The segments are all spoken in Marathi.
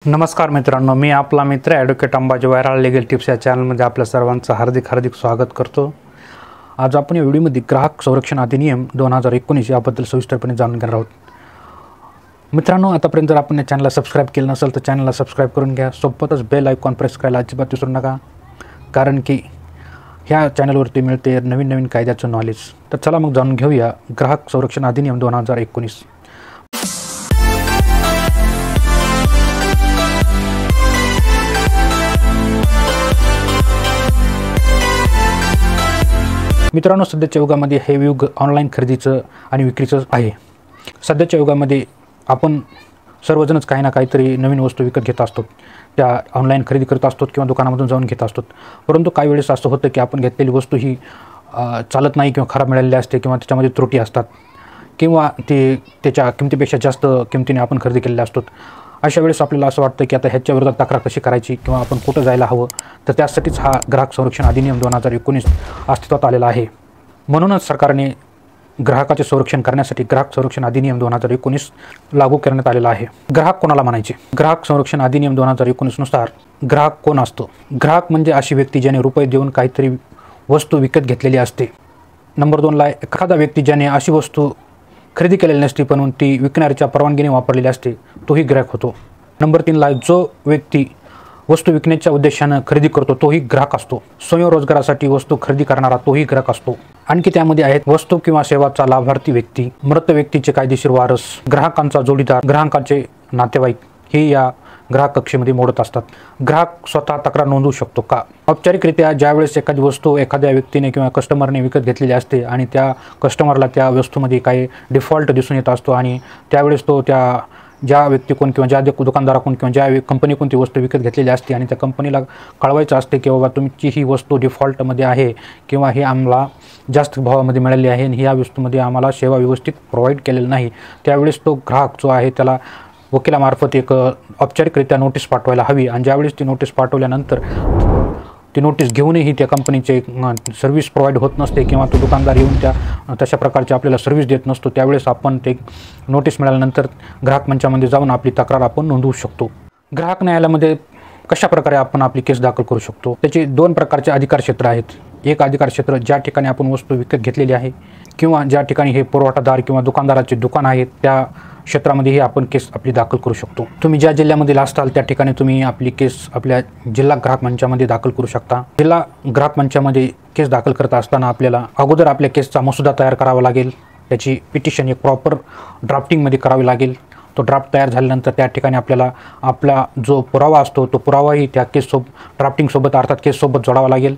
नमस्कार मित्रांनो, मी आपला मित्र ॲडव्होकेट अंबाजी वायराळ लीगल टिप्स या चॅनलमध्ये आपल्या सर्वांचं हार्दिक स्वागत करतो। आज आपण या व्हिडिओमध्ये ग्राहक संरक्षण अधिनियम 2019 याबद्दल सविस्तरपणे जाणून घेणार आहोत। मित्रांनो, आतापर्यंत जर आपण या चॅनलला सबस्क्राईब केलं नसेल तर चॅनलला सबस्क्राईब करून घ्या। सोबतच बेल आयकॉन प्रेस करायला अजिबात विसरू नका, कारण की ह्या चॅनलवरती मिळते नवीन कायद्याचं नॉलेज। तर चला मग जाणून घेऊया ग्राहक संरक्षण अधिनियम 2019। मित्रांनो, सध्याच्या युगामध्ये हे युग ऑनलाईन खरेदीचं आणि विक्रीचं आहे। सध्याच्या युगामध्ये आपण सर्वजणच काही ना काहीतरी नवीन वस्तू विकत घेत असतो, त्या ऑनलाईन खरेदी करत असतो किंवा दुकानामधून जाऊन घेत असतो। परंतु काही वेळेस असं होतं की आपण घेतलेली वस्तू ही चालत नाही किंवा खराब मिळालेली असते किंवा त्याच्यामध्ये त्रुटी असतात किंवा ते त्याच्या किमतीपेक्षा जास्त किमतीने आपण खरेदी केलेल्या असतो। अशा वेळेस आपल्याला असं वाटतं की आता ह्याच्या विरोधात तक्रार कशी करायची किंवा आपण कुठं जायला हवं। तर त्यासाठीच हा ग्राहक संरक्षण अधिनियम 2019 अस्तित्वात आलेला आहे। म्हणूनच सरकारने ग्राहकाचे संरक्षण करण्यासाठी ग्राहक संरक्षण अधिनियम 2019 लागू करण्यात आलेला आहे। ग्राहक कोणाला म्हणायचे? ग्राहक संरक्षण अधिनियम 2019 नुसार ग्राहक कोण असतो? ग्राहक म्हणजे अशी व्यक्ती ज्याने रुपये देऊन काहीतरी वस्तू विकत घेतलेली असते। नंबर 2 ला एखादा व्यक्ती ज्याने अशी वस्तू खरेदी केलेली नसते पण ती विकणाऱ्याच्या परवानगीने वापरलेली असते, तोही ग्राहक होतो। नंबर 3 ला जो व्यक्ती वस्तू विकण्याच्या उद्देशानं खरेदी करतो तोही ग्राहक असतो। स्वयंरोजगारासाठी वस्तू खरेदी करणारा तोही ग्राहक असतो। आणखी त्यामध्ये आहेत वस्तू किंवा सेवाचा लाभार्थी व्यक्ती, मृत व्यक्तीचे कायदेशीर वारस, ग्राहकांचा जोडीदार, ग्राहकांचे नातेवाईक हे या ग्राहक कक्षेमध्ये मोडत असतात। ग्राहक स्वतः तक्रार नोंदवू शकतो का? औपचारिकरित्या ज्यावेळेस एखादी वस्तू एखाद्या व्यक्तीने किंवा कस्टमरने विकत घेतलेली असते आणि त्या कस्टमरला त्या वस्तूमध्ये काही डिफॉल्ट दिसून येत असतो आणि त्यावेळेस तो त्या ज्या व्यक्तीकडून किंवा ज्या दुकानदाराकडून किंवा ज्या कंपनीकडून ती वस्तू विकत घेतलेली असते आणि त्या कंपनीला कळवायचं असते की बाबा तुमची ही वस्तू डिफॉल्टमध्ये आहे किंवा ही आम्हाला जास्त भावामध्ये मिळाली आहे आणि ह्या वस्तूमध्ये आम्हाला सेवा व्यवस्थित प्रोव्हाइड केलेलं नाही। त्यावेळेस तो ग्राहक जो आहे त्याला वकिलामार्फत एक औपचारिकरित्या नोटीस पाठवायला हवी आणि ज्यावेळेस ती नोटीस पाठवल्यानंतर ती नोटीस घेऊनही त्या कंपनीचे सर्व्हिस प्रोव्हाइड होत नसते किंवा तो दुकानदार येऊन तशा प्रकारची आपल्याला सर्व्हिस देत नसतो, त्यावेळेस आपण ते नोटीस मिळाल्यानंतर ग्राहक मंचामध्ये जाऊन आपली तक्रार आपण नोंदवू शकतो। ग्राहक न्यायालयामध्ये कशा प्रकारे आपण आपली केस दाखल करू शकतो? त्याचे 2 प्रकारचे अधिकार क्षेत्र आहेत। एक अधिकार क्षेत्र ज्या ठिकाणी आपण वस्तू विकत घेतलेली आहे किंवा ज्या ठिकाणी हे पुरवठादार किंवा दुकानदाराचे दुकान आहे त्या क्षेत्रामध्येही आपण केस आपली दाखल करू शकतो। तुम्ही ज्या जिल्ह्यामध्ये असताल त्या ठिकाणी तुम्ही आपली केस आपल्या जिल्हा ग्राहक मंचामध्ये दाखल करू शकता। जिल्हा ग्राहक मंचामध्ये केस दाखल करत असताना आपल्याला अगोदर आपल्या केसचा मसुदा तयार करावा लागेल, त्याची पिटिशन एक प्रॉपर ड्राफ्टिंगमध्ये करावी लागेल। तो ड्राफ्ट तयार झाल्यानंतर त्या ठिकाणी आपल्याला आपला जो पुरावा असतो तो पुरावाही त्या ड्राफ्टिंगसोबत अर्थात केससोबत जोडावा लागेल।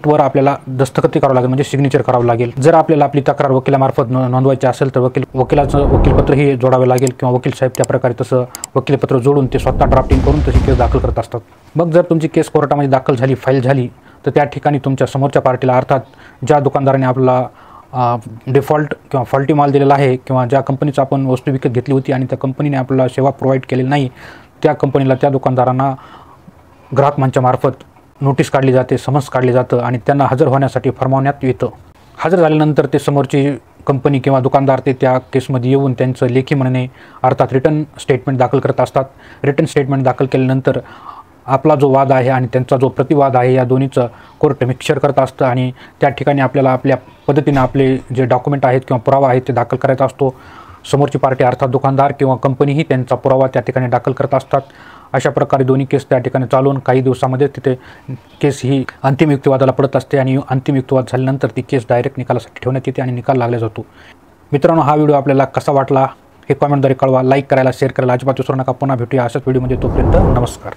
वर आपल्याला दस्तखती करावं लागेल, म्हणजे सिग्नेचर करावं लागेल। जर आपल्याला आपली तक्रार वकिलामार्फत नोंदवायची असेल तर वकिलाचं वकीलपत्रही जोडावे लागेल किंवा वकील साहेब त्या प्रकारे तसं वकीलपत्र जोडून ते स्वतः ड्राफ्टिंग करून तशी केस दाखल करत असतात। मग जर तुमची केस कोर्टामध्ये दाखल झाली, फाईल झाली, तर त्या ठिकाणी तुमच्या समोरच्या पार्टीला अर्थात ज्या दुकानदाराने आपला डिफॉल्ट किंवा फॉल्टी माल दिलेला आहे किंवा ज्या कंपनीचं आपण वस्तू विकत घेतली होती आणि त्या कंपनीने आपल्याला सेवा प्रोव्हाइड केलेली नाही, त्या कंपनीला त्या दुकानदारांना ग्राहक मंचामार्फत नोटीस काढली जाते, समन्स काढले जातं आणि त्यांना हजर होण्यासाठी फरमावण्यात येतं। हजर झाल्यानंतर ते समोरची कंपनी किंवा दुकानदार ते त्या केसमध्ये येऊन त्यांचं लेखी म्हणणे अर्थात रिटर्न स्टेटमेंट दाखल करत असतात। रिटर्न स्टेटमेंट दाखल केल्यानंतर आपला जो वाद आहे आणि त्यांचा जो प्रतिवाद आहे या दोन्हीचं कोर्ट मिक्सचर करत असतं आणि त्या ठिकाणी आपल्याला आपल्या पद्धतीने आपले जे डॉक्युमेंट आहेत किंवा पुरावा आहे ते दाखल करायचा असतो। समोरची पार्टी अर्थात दुकानदार किंवा कंपनीही त्यांचा पुरावा त्या ठिकाणी दाखल करत असतात। अशा प्रकारे दोन्ही केस त्या ठिकाणी चालवून काही दिवसामध्ये तिथे केस ही अंतिम युक्तिवादाला पडत असते आणि अंतिम युक्तिवाद झाल्यानंतर ती केस डायरेक्ट निकालासाठी ठेवण्यात येते आणि निकाल लागला जातो। मित्रांनो, हा व्हिडिओ आपल्याला कसा वाटला हे कॉमेंटद्वारे कळवा, लाईक करायला, शेअर करायला अजिबात विसरू नका। पुन्हा भेटूया अशाच व्हिडिओमध्ये, तोपर्यंत नमस्कार।